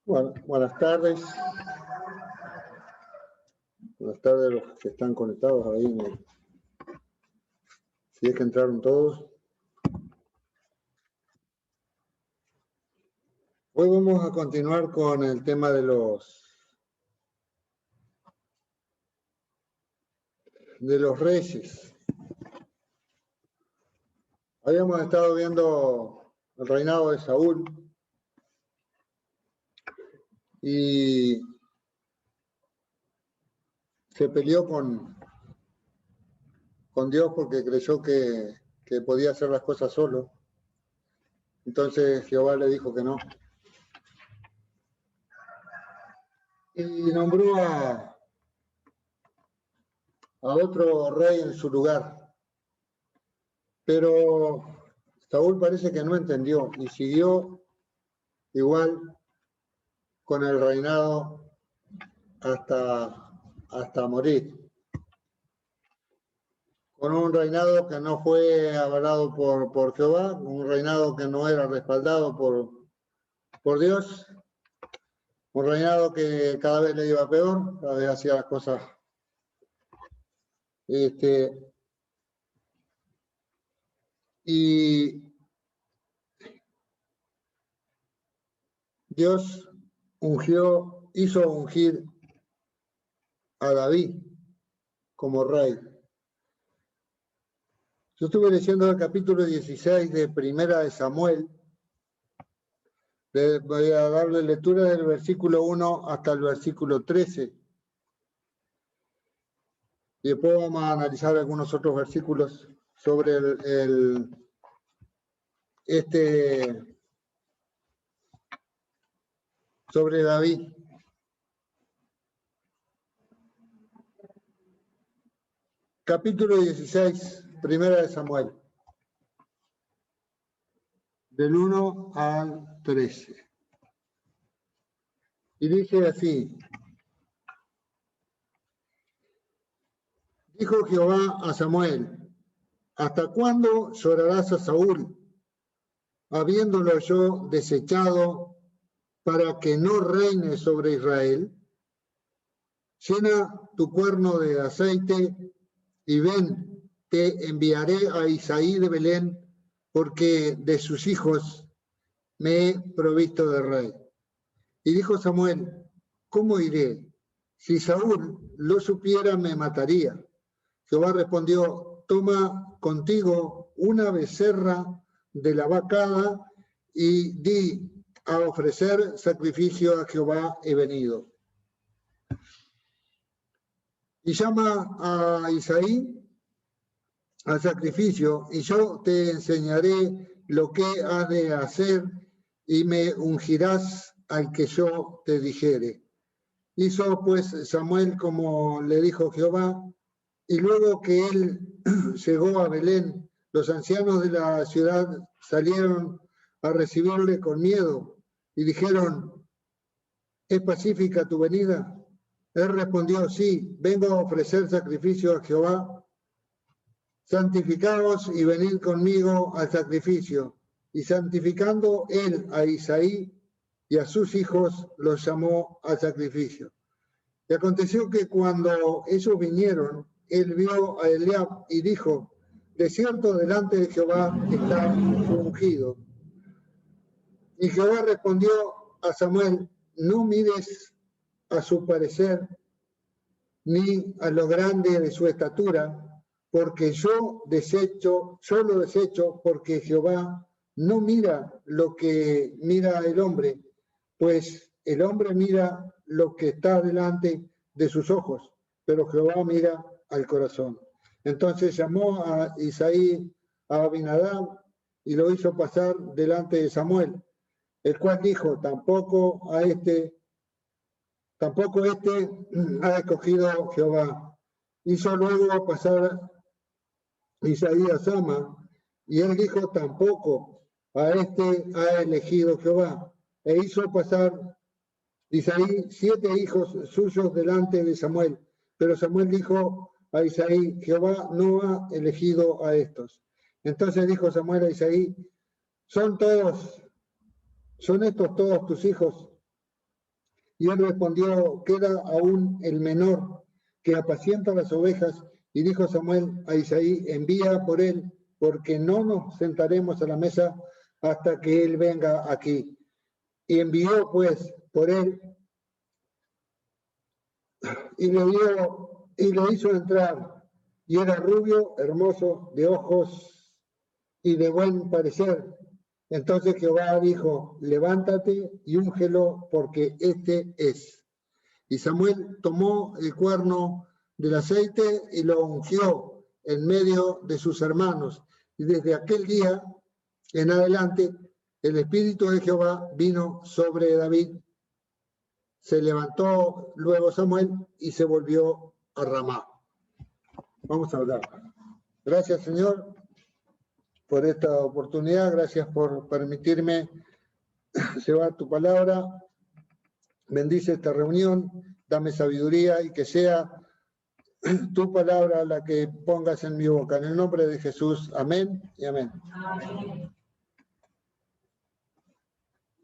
Bueno, buenas tardes. Buenas tardes a los que están conectados ahí. Si es que entraron todos. Hoy vamos a continuar con el tema de los reyes. Habíamos estado viendo el reinado de Saúl y se peleó con Dios porque creyó que podía hacer las cosas solo. Entonces Jehová le dijo que no. Y nombró a otro rey en su lugar. Pero Saúl parece que no entendió y siguió igual con el reinado hasta morir. Con un reinado que no fue avalado por Jehová, un reinado que no era respaldado por Dios, un reinado que cada vez le iba peor, cada vez hacía las cosas y Dios hizo ungir a David como rey. Yo estuve leyendo el capítulo 16 de Primera de Samuel. Voy a darle lectura del versículo 1 hasta el versículo 13. Y después vamos a analizar algunos otros versículos sobre sobre David. Capítulo 16, Primera de Samuel. Del 1 al 13. Y dice así: dijo Jehová a Samuel: ¿hasta cuándo llorarás a Saúl, habiéndolo yo desechado, para que no reine sobre Israel? Llena tu cuerno de aceite y ven, te enviaré a Isaí de Belén, porque de sus hijos me he provisto de rey. Y dijo Samuel: ¿cómo iré? Si Saúl lo supiera, me mataría. Jehová respondió: toma contigo una becerra de la vacada y di: a ofrecer sacrificio a Jehová he venido. Y llama a Isaí al sacrificio, y yo te enseñaré lo que has de hacer, y me ungirás al que yo te dijere. Hizo pues Samuel como le dijo Jehová, y luego que él llegó a Belén, los ancianos de la ciudad salieron a recibirle con miedo y dijeron: ¿es pacífica tu venida? Él respondió: sí, vengo a ofrecer sacrificio a Jehová. Santificaos y venid conmigo al sacrificio. Y santificando él a Isaí y a sus hijos, los llamó al sacrificio. Y aconteció que cuando ellos vinieron, él vio a Eliab y dijo: de cierto delante de Jehová está su ungido. Y Jehová respondió a Samuel: no mires a su parecer, ni a lo grande de su estatura, porque yo lo desecho, porque Jehová no mira lo que mira el hombre, pues el hombre mira lo que está delante de sus ojos, pero Jehová mira al corazón. Entonces llamó a Isaí a Abinadab y lo hizo pasar delante de Samuel, el cual dijo: tampoco este ha escogido Jehová. Hizo luego pasar Isaí a Sama, y él dijo: tampoco a este ha elegido Jehová. E hizo pasar Isaí 7 hijos suyos delante de Samuel. Pero Samuel dijo a Isaí: Jehová no ha elegido a estos. Entonces dijo Samuel a Isaí: ¿son estos todos tus hijos? Y él respondió, queda aún el menor que apacienta las ovejas. Y dijo Samuel a Isaí, envía por él, porque no nos sentaremos a la mesa hasta que él venga aquí. Y envió pues por él y le hizo entrar. Y era rubio, hermoso, de ojos y de buen parecer. Entonces Jehová dijo, levántate y úngelo, porque este es. Y Samuel tomó el cuerno del aceite y lo ungió en medio de sus hermanos. Y desde aquel día en adelante, el Espíritu de Jehová vino sobre David. Se levantó luego Samuel y se volvió a Ramá. Vamos a hablar. Gracias, Señor, por esta oportunidad. Gracias por permitirme llevar tu palabra. Bendice esta reunión, dame sabiduría y que sea tu palabra la que pongas en mi boca. En el nombre de Jesús, amén y amén. Amén.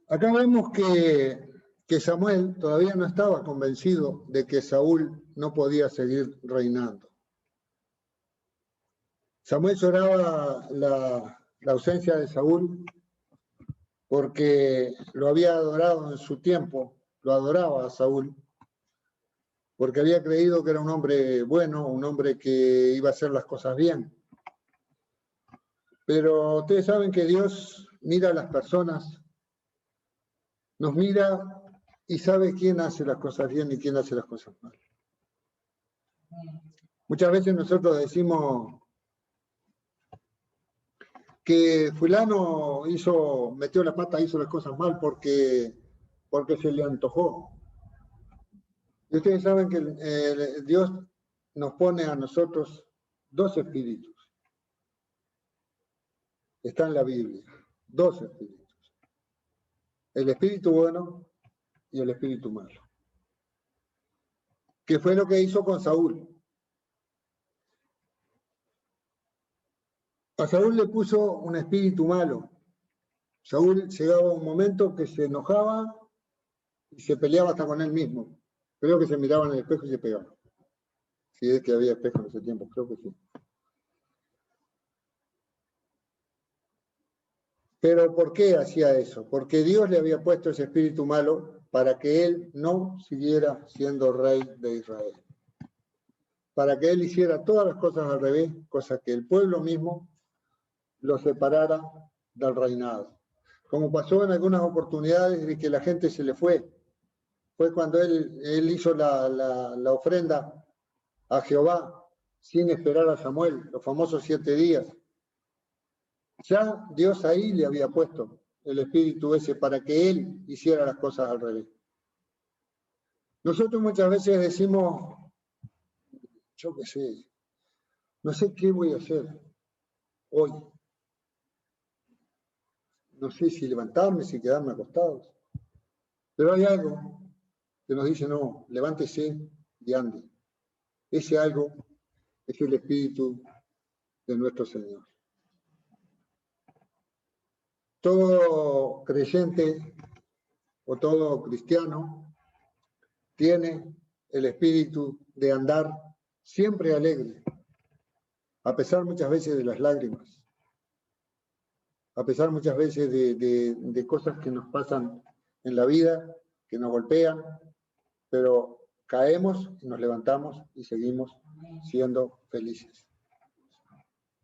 Acá vemos que Samuel todavía no estaba convencido de que Saúl no podía seguir reinando. Samuel lloraba la ausencia de Saúl porque lo había adorado en su tiempo, lo adoraba a Saúl, porque había creído que era un hombre bueno, un hombre que iba a hacer las cosas bien. Pero ustedes saben que Dios mira a las personas, nos mira y sabe quién hace las cosas bien y quién hace las cosas mal. Muchas veces nosotros decimos que fulano metió la pata, hizo las cosas mal porque se le antojó. Y ustedes saben que Dios nos pone a nosotros dos espíritus. Está en la Biblia, dos espíritus. El espíritu bueno y el espíritu malo. ¿Qué fue lo que hizo con Saúl? A Saúl le puso un espíritu malo. Saúl llegaba a un momento que se enojaba y se peleaba hasta con él mismo. Creo que se miraba en el espejo y se pegaba. Si es que había espejo en ese tiempo, creo que sí. Pero ¿por qué hacía eso? Porque Dios le había puesto ese espíritu malo para que él no siguiera siendo rey de Israel. Para que él hiciera todas las cosas al revés, cosa que el pueblo mismo lo separara del reinado. Como pasó en algunas oportunidades de que la gente se le fue. Fue cuando él hizo la ofrenda a Jehová sin esperar a Samuel, los famosos 7 días. Ya Dios ahí le había puesto el espíritu ese para que él hiciera las cosas al revés. Nosotros muchas veces decimos, yo qué sé, no sé qué voy a hacer hoy. No sé si levantarme, si quedarme acostados. Pero hay algo que nos dice, no, levántese y ande. Ese algo es el espíritu de nuestro Señor. Todo creyente o todo cristiano tiene el espíritu de andar siempre alegre, a pesar muchas veces de las lágrimas, a pesar muchas veces de cosas que nos pasan en la vida, que nos golpean, pero caemos y nos levantamos y seguimos siendo felices.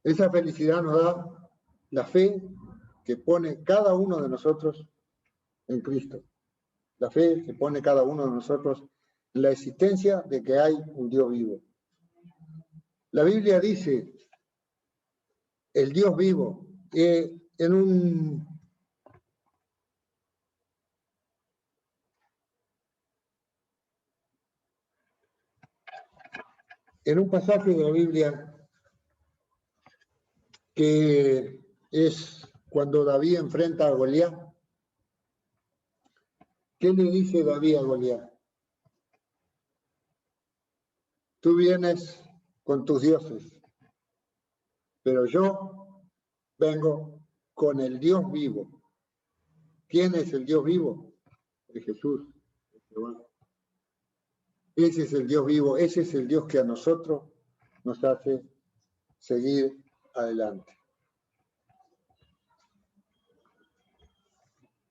Esa felicidad nos da la fe que pone cada uno de nosotros en Cristo. La fe que pone cada uno de nosotros en la existencia de que hay un Dios vivo. La Biblia dice, el Dios vivo, en un pasaje de la Biblia que es cuando David enfrenta a Goliat. ¿Qué le dice David a Goliat? Tú vienes con tus dioses, pero yo vengo con el Dios vivo. ¿Quién es el Dios vivo? Es Jesús. Jehová. Ese es el Dios vivo, ese es el Dios que a nosotros nos hace seguir adelante.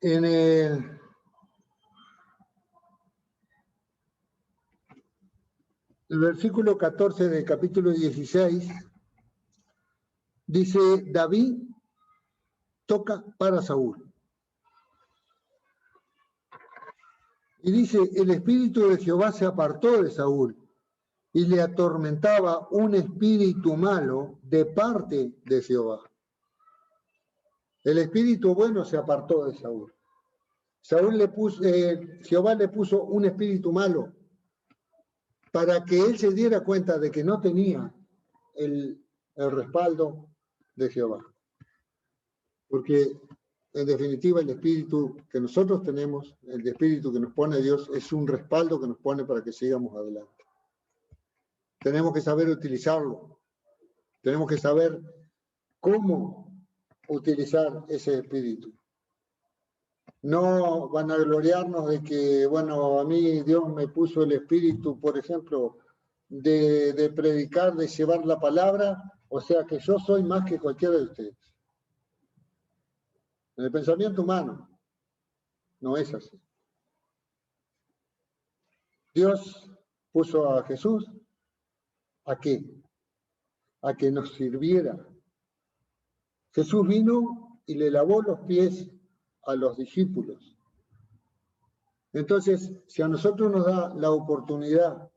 En el versículo 14 del capítulo 16 dice: David toca para Saúl. Y dice: el espíritu de Jehová se apartó de Saúl y le atormentaba un espíritu malo de parte de Jehová. El espíritu bueno se apartó de Saúl. Jehová le puso un espíritu malo para que él se diera cuenta de que no tenía el respaldo de Jehová. Porque en definitiva el espíritu que nosotros tenemos, el espíritu que nos pone Dios, es un respaldo que nos pone para que sigamos adelante. Tenemos que saber utilizarlo. Tenemos que saber cómo utilizar ese espíritu. No vanagloriarnos de que, bueno, a mí Dios me puso el espíritu, por ejemplo, de predicar, de llevar la palabra, o sea que yo soy más que cualquiera de ustedes. En el pensamiento humano no es así. Dios puso a Jesús ¿a qué? A que nos sirviera. Jesús vino y le lavó los pies a los discípulos. Entonces, si a nosotros nos da la oportunidad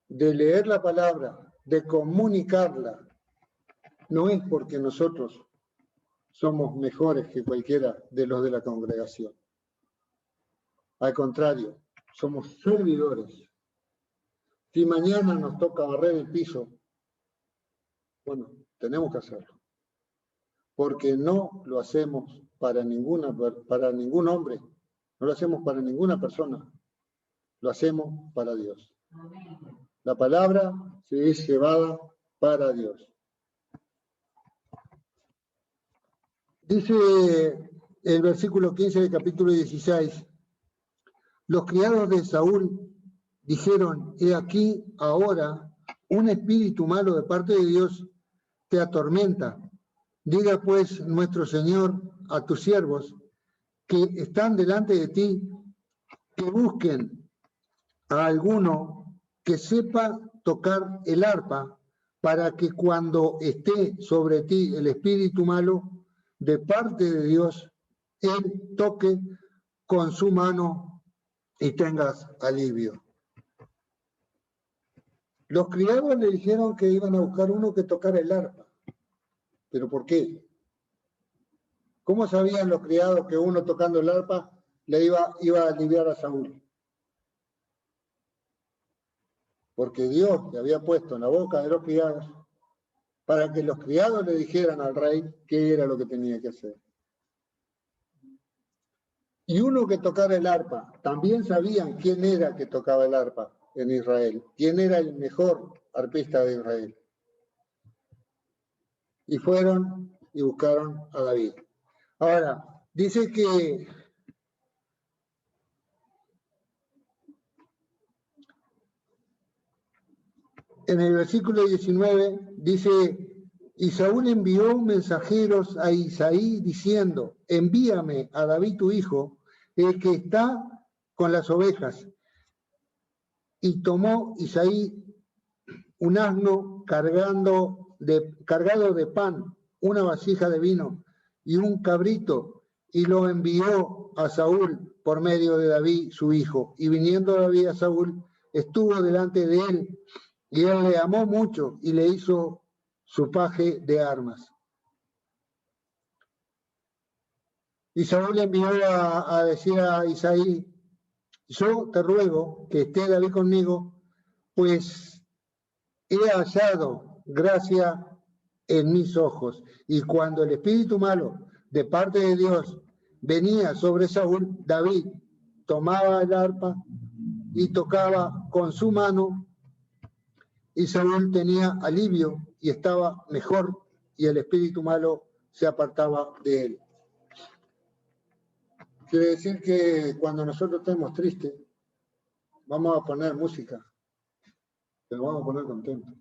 de leer la palabra, de comunicarla, no es porque nosotros somos mejores que cualquiera de los de la congregación. Al contrario, somos servidores. Si mañana nos toca barrer el piso, bueno, tenemos que hacerlo. Porque no lo hacemos para ningún hombre, no lo hacemos para ninguna persona, lo hacemos para Dios. La palabra se es llevada para Dios. Dice el versículo 15 del capítulo 16, los criados de Saúl dijeron: he aquí ahora un espíritu malo de parte de Dios te atormenta. Diga pues nuestro Señor a tus siervos que están delante de ti, que busquen a alguno que sepa tocar el arpa, para que cuando esté sobre ti el espíritu malo de parte de Dios, él toque con su mano y tengas alivio. Los criados le dijeron que iban a buscar uno que tocara el arpa. ¿Pero por qué? ¿Cómo sabían los criados que uno tocando el arpa le iba a aliviar a Saúl? Porque Dios le había puesto en la boca de los criados para que los criados le dijeran al rey qué era lo que tenía que hacer. Y uno que tocara el arpa, también sabían quién era que tocaba el arpa en Israel, quién era el mejor arpista de Israel. Y fueron y buscaron a David. Ahora, dice que en el versículo 19 dice: y Saúl envió mensajeros a Isaí diciendo: envíame a David tu hijo, el que está con las ovejas. Y tomó Isaí un asno cargado de pan, una vasija de vino y un cabrito, y lo envió a Saúl por medio de David su hijo. Y viniendo David a Saúl, estuvo delante de él, y él le amó mucho y le hizo su paje de armas. Y Saúl le envió a decir a Isaí: yo te ruego que esté David conmigo, pues he hallado gracia en mis ojos. Y cuando el espíritu malo de parte de Dios venía sobre Saúl, David tomaba el arpa y tocaba con su mano, y Saúl tenía alivio y estaba mejor, y el espíritu malo se apartaba de él. Quiere decir que cuando nosotros estemos tristes, vamos a poner música, pero vamos a poner contentos.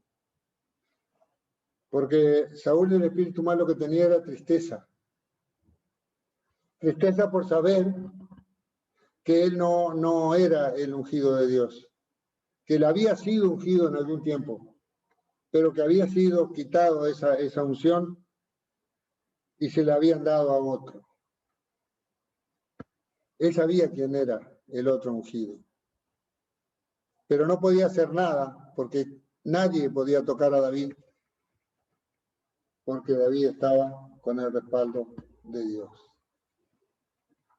Porque Saúl, el espíritu malo que tenía era tristeza. Tristeza por saber que él no era el ungido de Dios, que él había sido ungido en algún tiempo, pero que había sido quitado esa unción y se la habían dado a otro. Él sabía quién era el otro ungido, pero no podía hacer nada porque nadie podía tocar a David, porque David estaba con el respaldo de Dios.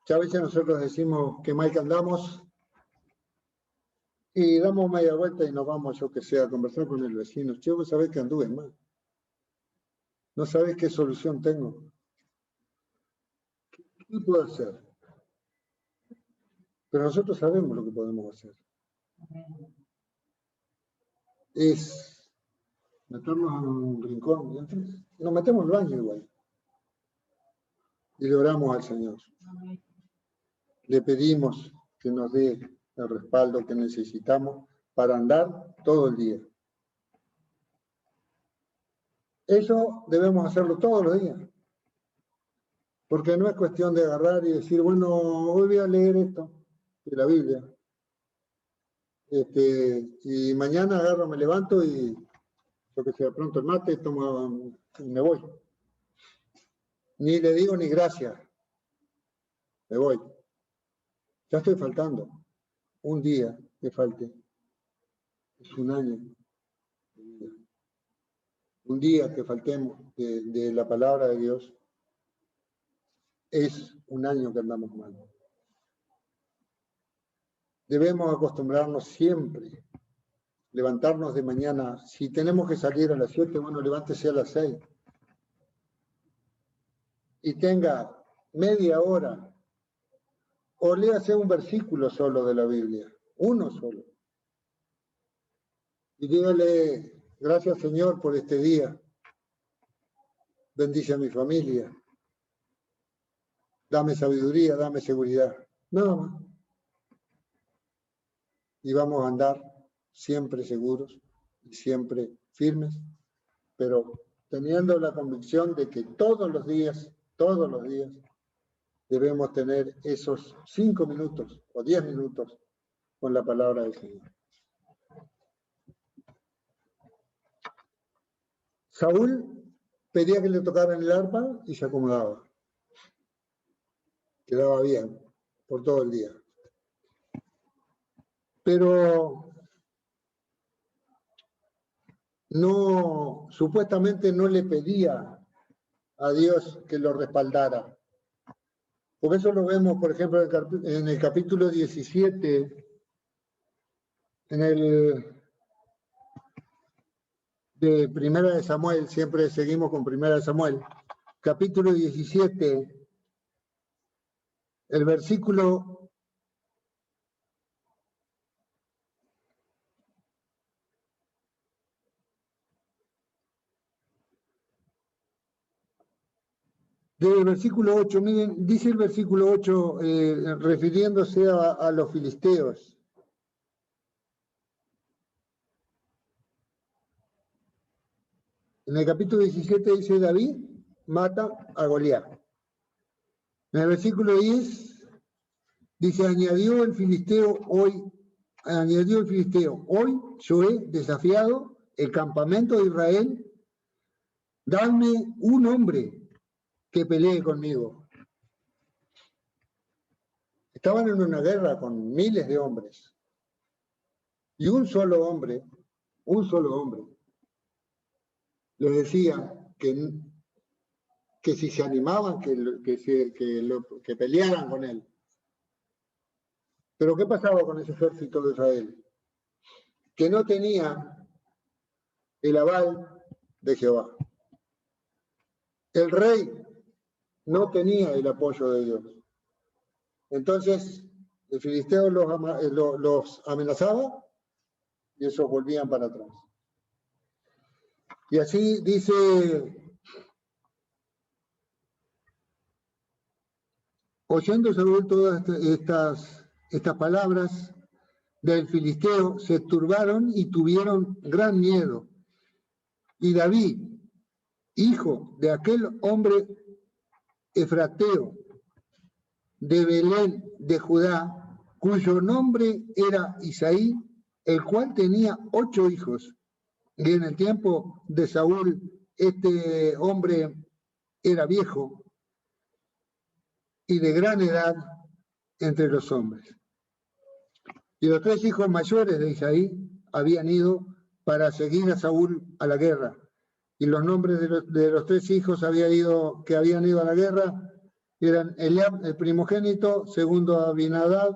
Ya a veces nosotros decimos que mal que andamos y damos media vuelta y nos vamos, yo que sé, a conversar con el vecino. Che, vos sabés que anduve mal. No sabés qué solución tengo. ¿Qué puedo hacer? Pero nosotros sabemos lo que podemos hacer. Es meternos en un rincón. Entonces, nos metemos en el baño igual. Y le oramos al Señor. Le pedimos que nos dé el respaldo que necesitamos para andar todo el día. Eso debemos hacerlo todos los días. Porque no es cuestión de agarrar y decir, bueno, hoy voy a leer esto de la Biblia. Y mañana agarro, me levanto y yo que sea pronto el mate, tomo y me voy. Ni le digo ni gracias. Me voy. Ya estoy faltando. Un día que falte. Es un año. Un día que faltemos de la palabra de Dios es un año que andamos mal. Debemos acostumbrarnos siempre, levantarnos de mañana. Si tenemos que salir a las 7, bueno, levántese a las 6. Y tenga media hora, o léase un versículo solo de la Biblia, uno solo. Y dígale, gracias Señor por este día. Bendice a mi familia. Dame sabiduría, dame seguridad. Nada más. Y vamos a andar siempre seguros y siempre firmes, pero teniendo la convicción de que todos los días, debemos tener esos 5 minutos o 10 minutos con la palabra del Señor. Saúl pedía que le tocaran el arpa y se acomodaba. Quedaba bien por todo el día. Pero supuestamente no le pedía a Dios que lo respaldara. Por eso lo vemos, por ejemplo, en el capítulo 17, de Primera de Samuel, siempre seguimos con Primera de Samuel, capítulo 17, el versículo 8, miren, dice el versículo 8, refiriéndose a los filisteos. En el capítulo 17 dice David mata a Goliat. En el versículo 10 dice, añadió el filisteo, hoy yo he desafiado el campamento de Israel, dadme un hombre que pelee conmigo. Estaban en una guerra con miles de hombres. Y un solo hombre, les decía que si se animaban, que pelearan con él. Pero ¿qué pasaba con ese ejército de Israel? Que no tenía el aval de Jehová. El rey no tenía el apoyo de Dios. Entonces, el filisteo los amenazaba y esos volvían para atrás. Y así dice, 1 Oyendo Saúl todas estas palabras del filisteo, se turbaron y tuvieron gran miedo. Y David, hijo de aquel hombre efrateo de Belén de Judá, cuyo nombre era Isaí, el cual tenía 8 hijos. Y en el tiempo de Saúl, este hombre era viejo y de gran edad entre los hombres. Y los 3 hijos mayores de Isaí habían ido para seguir a Saúl a la guerra. Y los nombres de los 3 hijos que habían ido a la guerra eran Eliab, el primogénito, segundo Abinadab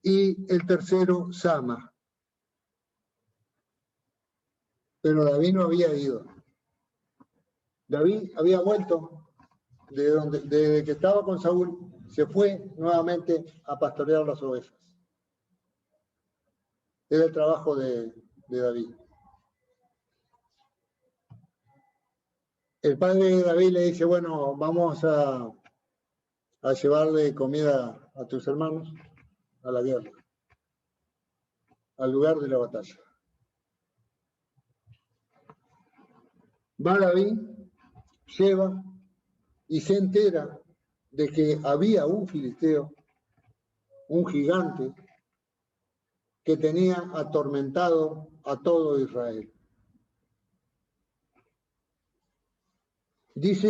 y el tercero Sama. Pero David no había ido. David había vuelto desde que estaba con Saúl, se fue nuevamente a pastorear las ovejas. Era el trabajo de David. El padre de David le dice, bueno, vamos a llevarle comida a tus hermanos a la guerra, al lugar de la batalla. Va David, lleva y se entera de que había un filisteo, un gigante, que tenía atormentado a todo Israel. Dice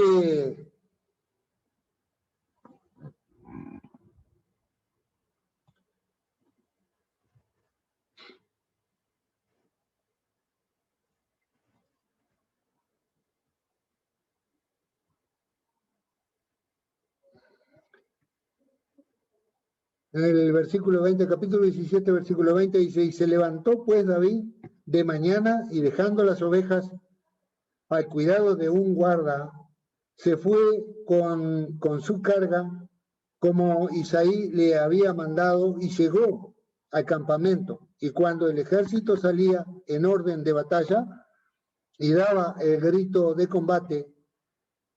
en el versículo 20, capítulo 17, versículo 20, dice, y se levantó pues David de mañana y dejando las ovejas al cuidado de un guarda, se fue con su carga como Isaí le había mandado y llegó al campamento. Y cuando el ejército salía en orden de batalla y daba el grito de combate,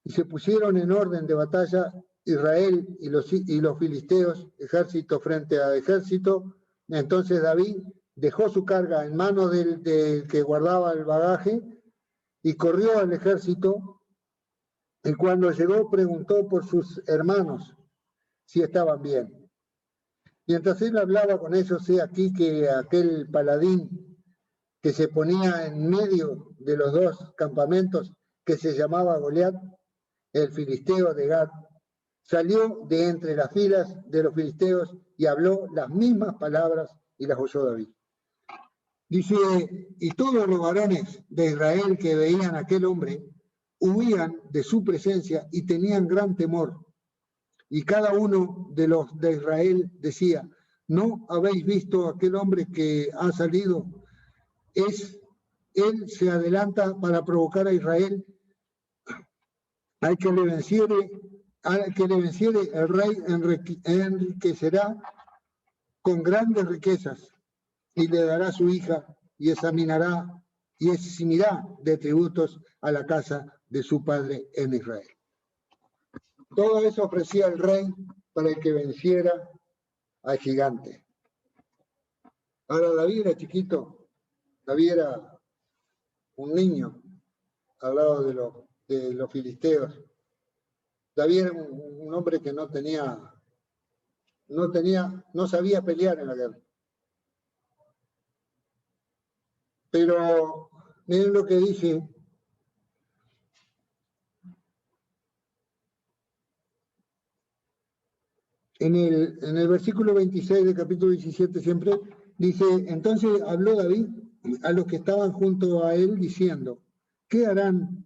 y se pusieron en orden de batalla Israel y los filisteos, ejército frente a ejército, entonces David dejó su carga en manos del que guardaba el bagaje y corrió al ejército, y cuando llegó preguntó por sus hermanos si estaban bien. Mientras él hablaba con ellos, he aquí que aquel paladín que se ponía en medio de los 2 campamentos, que se llamaba Goliat, el filisteo de Gat, salió de entre las filas de los filisteos y habló las mismas palabras y las oyó David. Dice, y todos los varones de Israel que veían a aquel hombre huían de su presencia y tenían gran temor. Y cada uno de los de Israel decía, ¿no habéis visto aquel hombre que ha salido? Él se adelanta para provocar a Israel. Al que le venciere el rey enriquecerá con grandes riquezas y le dará su hija y examinará y eximirá de tributos a la casa de su padre en Israel. Todo eso ofrecía el rey para el que venciera al gigante. Ahora David era chiquito, David era un niño al lado de los filisteos. David era un hombre que no sabía pelear en la guerra. Pero miren lo que dice en el versículo 26 del capítulo 17 siempre, dice, entonces habló David a los que estaban junto a él diciendo, ¿qué harán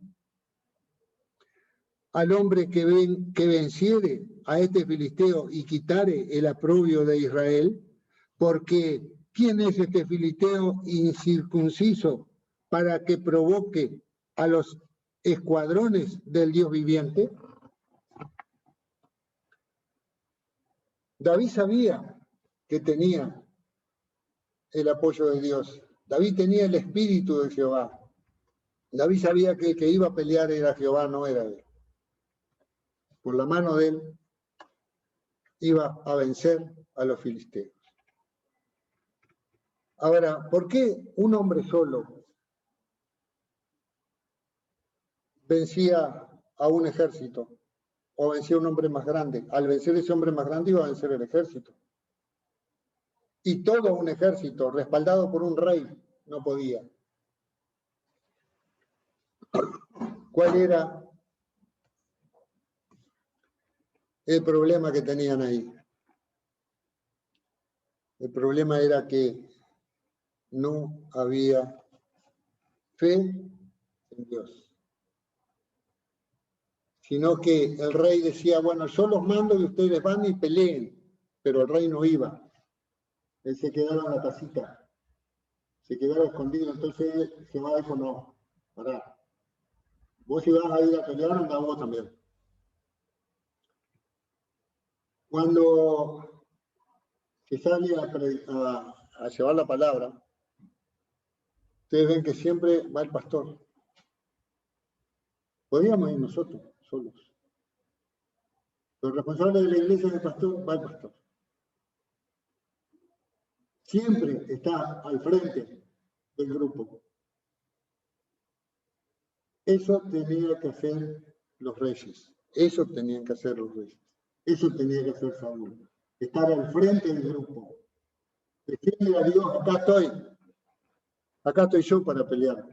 al hombre que venciere a este filisteo y quitare el aprobio de Israel? Porque ¿quién es este filisteo incircunciso para que provoque a los escuadrones del Dios viviente? David sabía que tenía el apoyo de Dios. David tenía el espíritu de Jehová. David sabía que el que iba a pelear era Jehová, no era él. Por la mano de él iba a vencer a los filisteos. Ahora, ¿por qué un hombre solo vencía a un ejército o vencía a un hombre más grande? Al vencer ese hombre más grande iba a vencer el ejército. Y todo un ejército respaldado por un rey no podía. ¿Cuál era el problema que tenían ahí? El problema era que no había fe en Dios, sino que el rey decía, bueno, yo los mando y ustedes van y peleen, pero el rey no iba. Él se quedaba en la casita, se quedaba escondido, entonces Jehová dijo, no, pará, vos si vas a ir a pelear, anda vos también. Cuando se sale a llevar la palabra, ustedes ven que siempre va el pastor. Podríamos ir nosotros, solos. Pero el responsable de la iglesia es el pastor, va el pastor. Siempre está al frente del grupo. Eso tenía que hacer los reyes. Eso tenían que hacer los reyes. Eso tenía que hacer Saúl. Estar al frente del grupo. Decirle a Dios, acá estoy yo para pelear.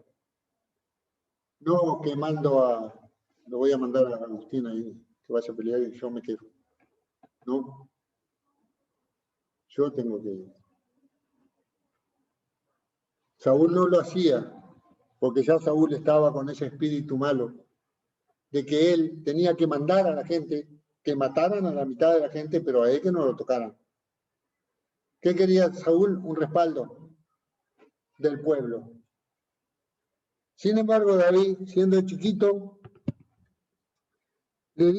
No que lo voy a mandar a Agustín ahí, que vaya a pelear y yo me quedo. No. Yo tengo que ir. Saúl no lo hacía, porque ya Saúl estaba con ese espíritu malo, de que él tenía que mandar a la gente, que mataran a la mitad de la gente, pero a él que no lo tocaran. ¿Qué quería Saúl? Un respaldo del pueblo. Sin embargo, David, siendo chiquito, le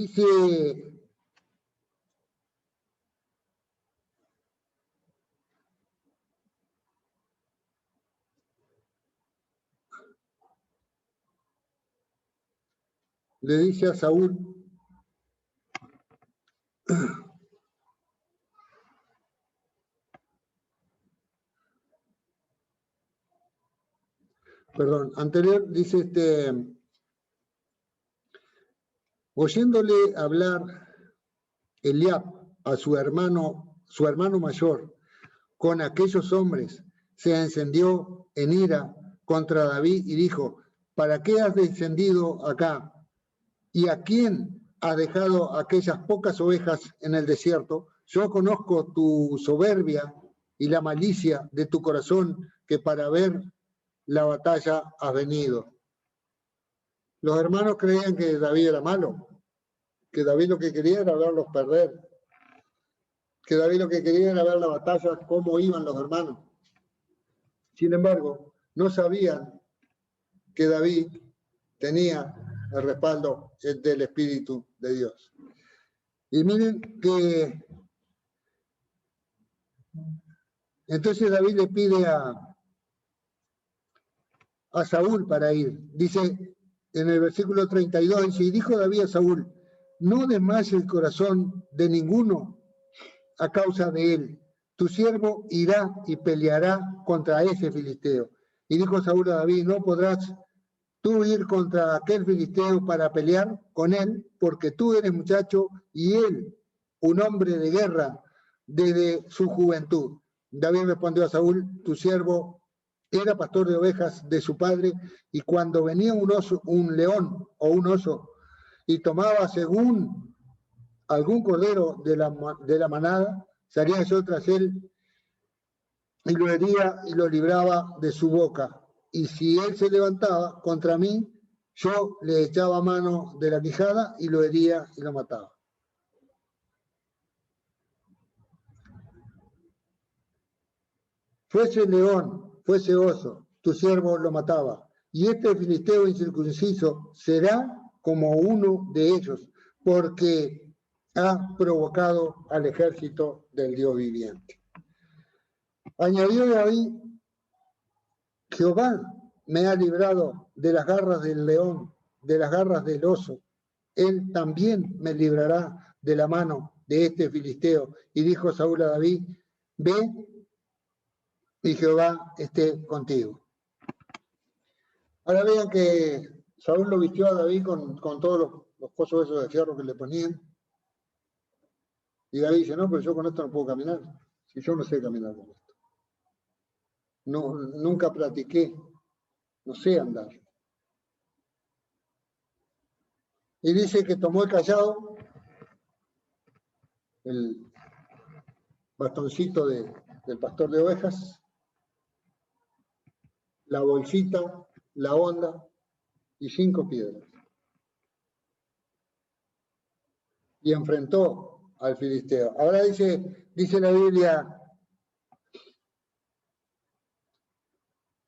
dice a Saúl, perdón, anterior, dice oyéndole hablar Eliab a su hermano mayor, con aquellos hombres, se encendió en ira contra David y dijo, ¿para qué has descendido acá? ¿Y a quién has dejado aquellas pocas ovejas en el desierto? Yo conozco tu soberbia y la malicia de tu corazón, que para ver la batalla has venido. Los hermanos creían que David era malo, que David lo que quería era verlos perder, que David lo que quería era ver la batalla, cómo iban los hermanos. Sin embargo, no sabían que David tenía el respaldo del Espíritu de Dios. Y miren que entonces David le pide a Saúl para ir. Dice en el versículo 32, dice, y dijo David a Saúl, no desmayes el corazón de ninguno a causa de él. Tu siervo irá y peleará contra ese filisteo. Y dijo Saúl a David, no podrás tú ir contra aquel filisteo para pelear con él, porque tú eres muchacho y él, un hombre de guerra desde su juventud. David respondió a Saúl, tu siervo era pastor de ovejas de su padre, y cuando venía un león o un oso, y tomaba según algún cordero de la manada, salía yo tras él y lo hería y lo libraba de su boca. Y si él se levantaba contra mí, yo le echaba mano de la quijada y lo hería y lo mataba. Fuese león, fuese oso, tu siervo lo mataba. Y este filisteo incircunciso será como uno de ellos, porque ha provocado al ejército del Dios viviente. Añadió David, Jehová me ha librado de las garras del león, de las garras del oso. Él también me librará de la mano de este filisteo. Y dijo Saúl a David, ve y Jehová esté contigo. Ahora vean que Saúl lo vistió a David con todos los cosos esos de fierro que le ponían. Y David dice, no, pero yo con esto no puedo caminar. Si yo no sé caminar con esto. No, nunca practiqué. No sé andar. Y dice que tomó el cayado, el bastoncito del pastor de ovejas, la bolsita, la honda y 5 piedras. Y enfrentó al filisteo. Ahora dice la Biblia,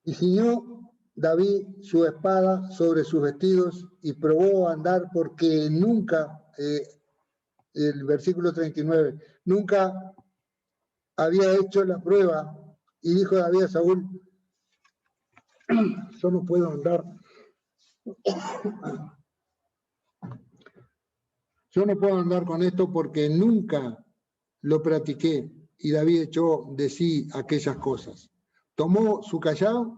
y ciñó David su espada sobre sus vestidos y probó a andar porque nunca, el versículo 39, nunca había hecho la prueba. Y dijo David a Saúl, yo no puedo andar. Yo no puedo andar con esto porque nunca lo practiqué. Y David echó de sí aquellas cosas. Tomó su cayado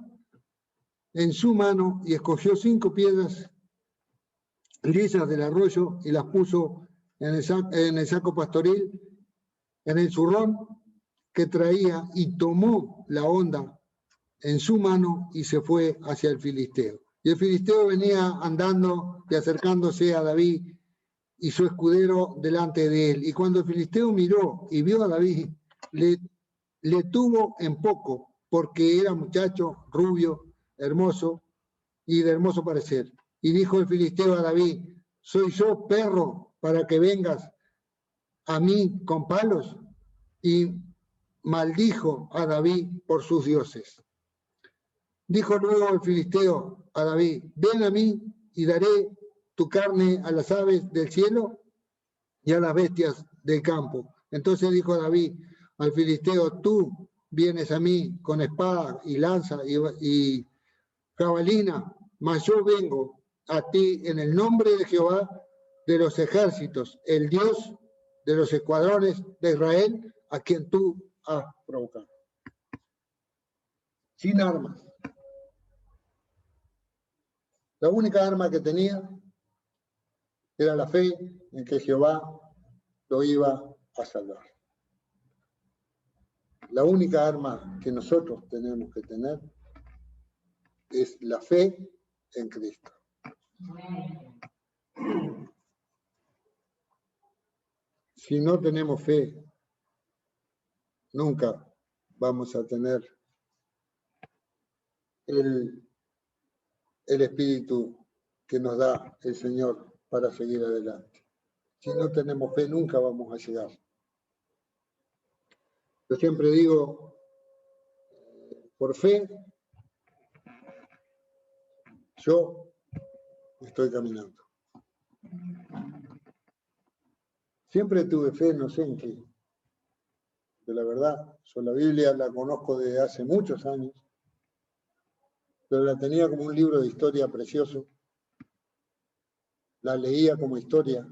en su mano y escogió 5 piedras lisas del arroyo y las puso en el saco pastoril, en el zurrón que traía, y tomó la honda en su mano y se fue hacia el filisteo. Y el filisteo venía andando y acercándose a David y su escudero delante de él. Y cuando el filisteo miró y vio a David, le tuvo en poco, porque era muchacho, rubio, hermoso y de hermoso parecer. Y dijo el filisteo a David, ¿soy yo perro para que vengas a mí con palos? Y maldijo a David por sus dioses. Dijo luego el filisteo a David, ven a mí y daré tu carne a las aves del cielo y a las bestias del campo. Entonces dijo David al filisteo, tú vienes a mí con espada y lanza y jabalina, mas yo vengo a ti en el nombre de Jehová de los ejércitos, el Dios de los escuadrones de Israel, a quien tú has provocado. Sin armas. La única arma que tenía era la fe en que Jehová lo iba a salvar. La única arma que nosotros tenemos que tener es la fe en Cristo. Si no tenemos fe, nunca vamos a tener el espíritu que nos da el Señor para seguir adelante. Si no tenemos fe, nunca vamos a llegar. Yo siempre digo, por fe, yo estoy caminando. Siempre tuve fe, no sé en qué. De la verdad, yo la Biblia la conozco desde hace muchos años, pero la tenía como un libro de historia precioso. La leía como historia,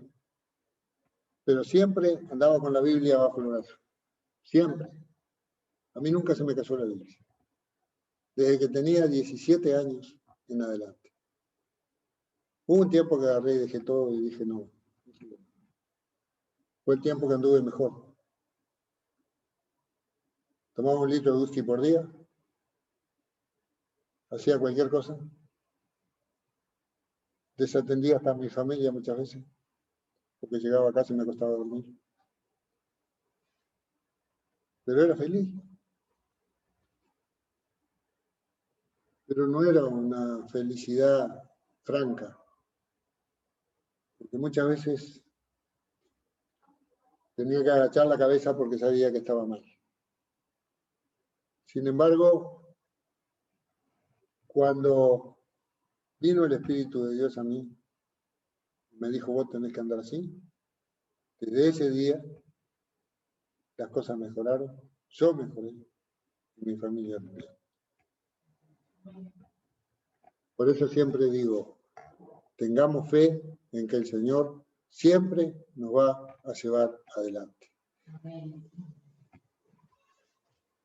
pero siempre andaba con la Biblia bajo el brazo. Siempre. A mí nunca se me cayó la Biblia. Desde que tenía 17 años en adelante. Hubo un tiempo que agarré y dejé todo y dije no. Fue el tiempo que anduve mejor. Tomaba 1 litro de whisky por día. Hacía cualquier cosa. Desatendía hasta a mi familia muchas veces. Porque llegaba a casa y me acostaba a dormir. Pero era feliz. Pero no era una felicidad franca. Porque muchas veces tenía que agachar la cabeza porque sabía que estaba mal. Sin embargo, cuando vino el Espíritu de Dios a mí, me dijo, vos tenés que andar así. Desde ese día, las cosas mejoraron, yo mejoré, y mi familia también. Por eso siempre digo, tengamos fe en que el Señor siempre nos va a llevar adelante.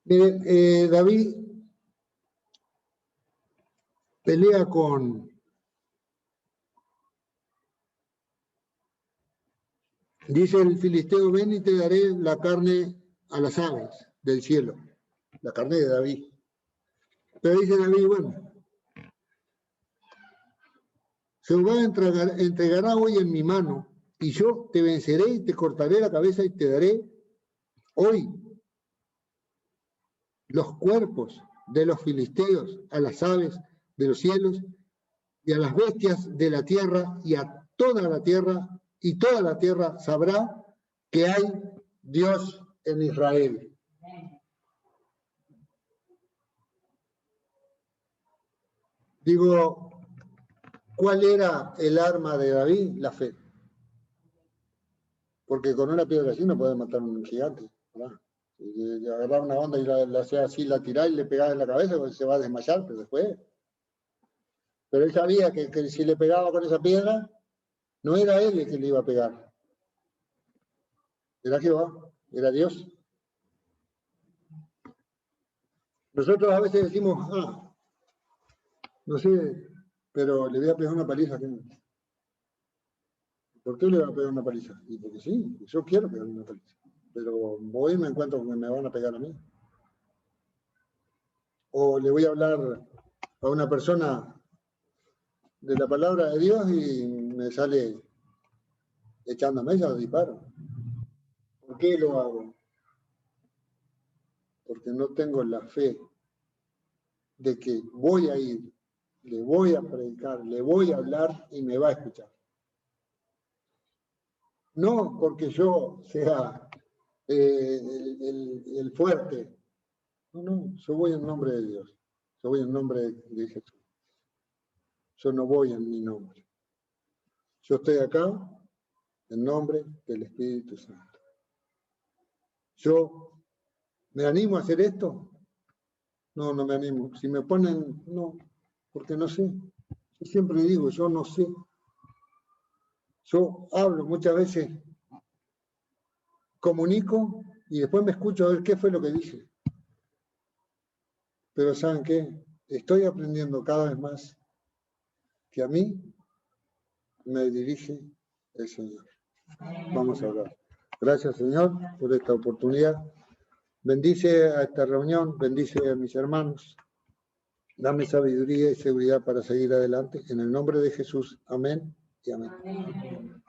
Mire, David pelea dice el filisteo, ven y te daré la carne a las aves del cielo, la carne de David. Pero dice David, bueno, Jehová entregará hoy en mi mano, y yo te venceré y te cortaré la cabeza y te daré hoy los cuerpos de los filisteos a las aves de los cielos y a las bestias de la tierra y a toda la tierra, y toda la tierra sabrá que hay Dios en Israel. Digo, ¿cuál era el arma de David? La fe. Porque con una piedra así no puede matar a un gigante, ¿verdad? Si agarrar una onda y la hacía así, la tirá y le pegaba en la cabeza, pues se va a desmayar, pero después. Pero él sabía que si le pegaba con esa piedra, no era él el que le iba a pegar. Era Jehová, era Dios. Nosotros a veces decimos, no sé, pero le voy a pegar una paliza. ¿Por qué le voy a pegar una paliza? Y porque sí, yo quiero pegarle una paliza. Pero voy y me encuentro que me van a pegar a mí. O le voy a hablar a una persona de la palabra de Dios y me sale echándome ella, disparo. ¿Por qué lo hago? Porque no tengo la fe de que voy a ir, le voy a predicar, le voy a hablar y me va a escuchar. No porque yo sea el fuerte. No, yo voy en nombre de Dios. Yo voy en nombre de Jesús. Yo no voy en mi nombre. Yo estoy acá en nombre del Espíritu Santo. ¿Yo me animo a hacer esto? No, no me animo. Si me ponen, no, porque no sé. Yo siempre digo, yo no sé. Yo hablo muchas veces, comunico y después me escucho a ver qué fue lo que dije. Pero ¿saben qué? Estoy aprendiendo cada vez más que a mí me dirige el Señor. Vamos a hablar. Gracias, Señor, por esta oportunidad. Bendice a esta reunión, bendice a mis hermanos. Dame sabiduría y seguridad para seguir adelante. En el nombre de Jesús. Amén y amén.